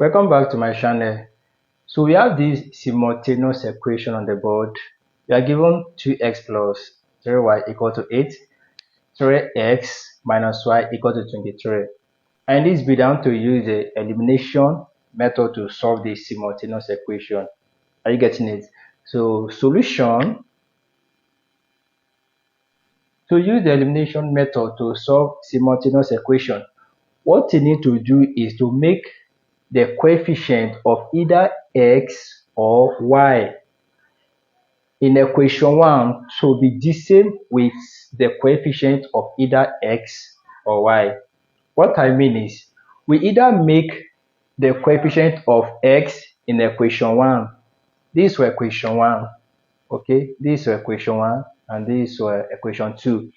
Welcome back to my channel. So we have this simultaneous equation on the board. We are given 2x plus 3y equal to 8, 3x minus y equal to 23. And this be down to use the elimination method to solve this simultaneous equation. Are you getting it? So solution: to use the elimination method to solve simultaneous equation, what you need to do is to make the coefficient of either x or y in equation 1 to be the same with the coefficient of either x or y. What I mean is, we either make the coefficient of x in equation 1, this was equation 1, okay, this was equation 1, and this was equation 2.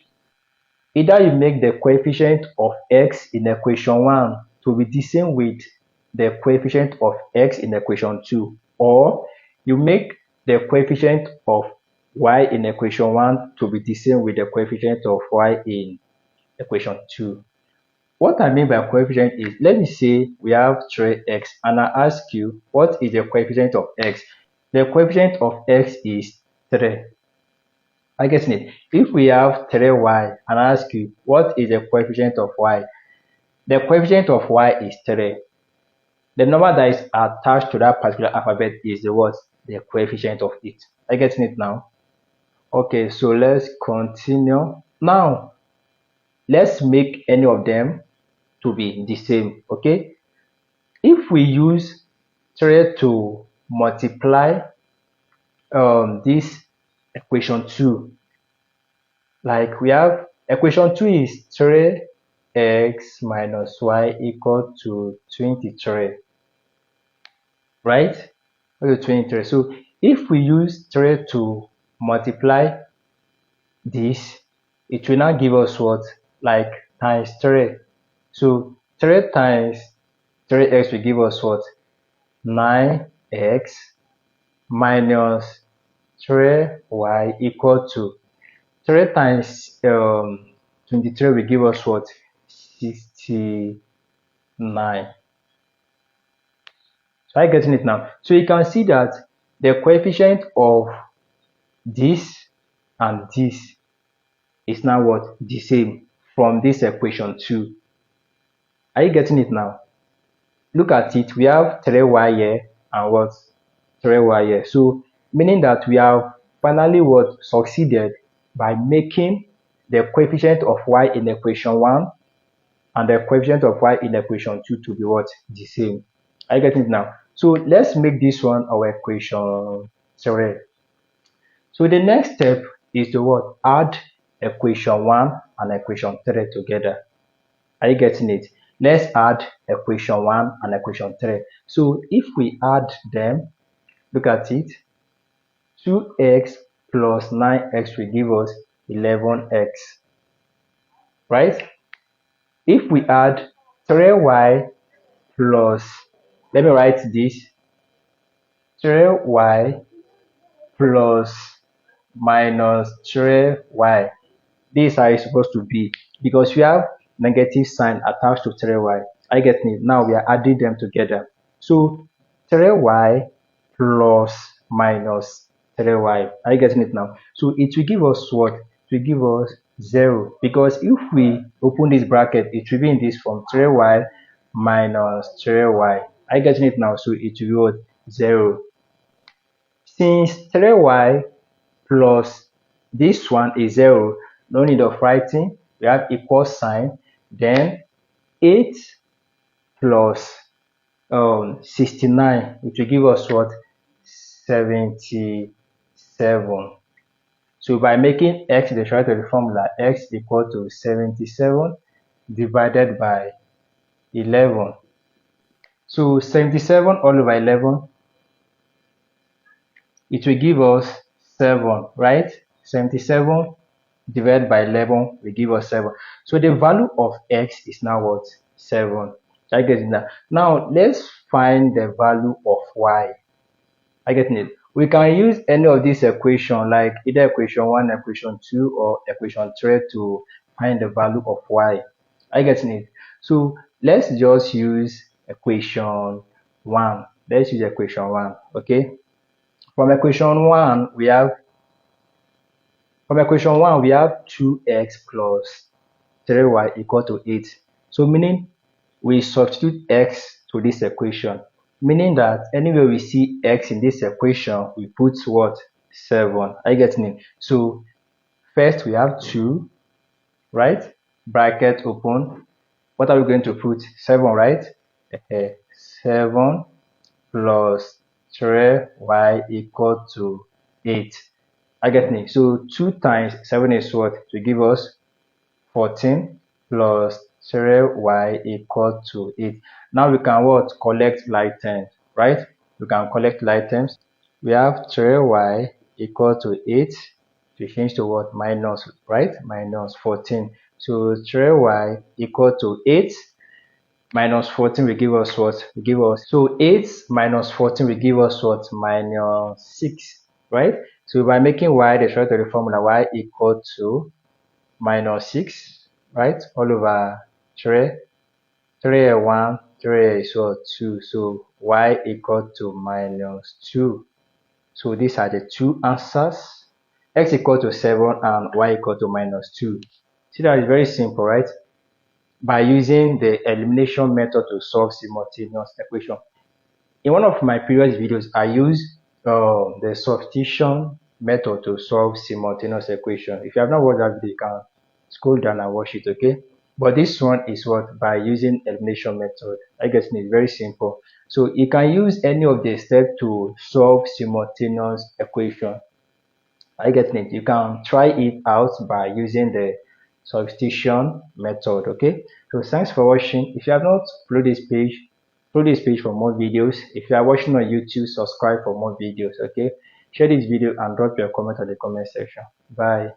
Either you make the coefficient of x in equation 1 to be the same with the coefficient of x in equation 2, or you make the coefficient of y in equation 1 to be the same with the coefficient of y in equation 2. What I mean by coefficient is, let me say we have 3x and I ask you what is the coefficient of x. The coefficient of x is 3. I guess it. If we have 3y and I ask you what is the coefficient of y, the coefficient of y is 3. The number that is attached to that particular alphabet is the what? The coefficient of it. Are you getting it now? Okay, so let's continue. Now, let's make any of them to be the same. Okay, if we use 3 to multiply this equation 2, like we have equation 2 is 3x minus y equal to 23, right? Okay, 23. So if we use 3 to multiply this, it will now give us what? Like times 3. So 3 times 3x will give us what? 9x minus 3y equal to 3 times 23 will give us what? 69. So are you getting it now? So you can see that the coefficient of this and this is now what? The same from this equation 2. Are you getting it now? Look at it. We have 3y here and what? 3y here. So meaning that we have finally what? Succeeded by making the coefficient of y in equation 1 and the coefficient of y in equation 2 to be what? The same. Are you getting it now? So let's make this one our equation 3. So the next step is to what? Add equation 1 and equation 3 together. Are you getting it? Let's add equation 1 and equation 3. So if we add them, look at it. 2x plus 9x will give us 11x, right? If we add 3y plus, let me write this, 3y plus minus 3y, this is how it's supposed to be because we have negative sign attached to 3y. I get it. Now we are adding them together. So 3y plus minus 3y. Are you getting it now? So it will give us what? It will give us 0, because if we open this bracket, it will be in this form: 3y minus 3y. Are you getting it now? So it will be what? 0. Since 3y plus this one is 0, no need of writing, we have equal sign. Then 8 plus 69, it will give us what? 77. So by making x the short of the formula, x equal to 77 divided by 11. So 77 all over 11, it will give us 7, right? 77 divided by 11 will give us 7. So the value of x is now what? 7. I get it now. Now let's find the value of y. I get it. We can use any of these equations, like either equation 1, equation 2, or equation 3 to find the value of y. I get it. So let's just use equation 1. Let's use equation 1. Okay. From equation 1, we have 2x plus 3y equal to 8. So meaning we substitute x to this equation, meaning that anywhere we see x in this equation, we put what? 7. Are you getting it? So first we have 2, right? Bracket open. What are we going to put? 7, right? 7 plus 3y equal to 8. I get it. So 2 times 7 is what? To give us 14 plus 3y equal to 8. Now we can what? Collect like terms, right? We can collect like terms. We have 3y equal to 8. To change to what? Minus, right? Minus 14. So 3y equal to 8 minus 14 will give us what? Will give us, so 8 minus 14 will give us what? Minus 6, right? So by making y the result of the formula, y equal to minus 6, right? All over 3. 3 and 1, 3 is what? 2. So y equal to minus 2. So these are the two answers. X equal to 7 and y equal to minus 2. See, that is very simple, right? By using the elimination method to solve simultaneous equation. In one of my previous videos, I used the substitution method to solve simultaneous equation. If you have not watched that video, you can scroll down and watch it, okay? But this one is what? By using elimination method. I guess it's very simple. So you can use any of the steps to solve simultaneous equation. I get it. You can try it out by using the substitution method. Okay. So thanks for watching. If you have not followed this page, follow this page for more videos. If you are watching on YouTube, subscribe for more videos. Okay. Share this video and drop your comment on the comment section. Bye.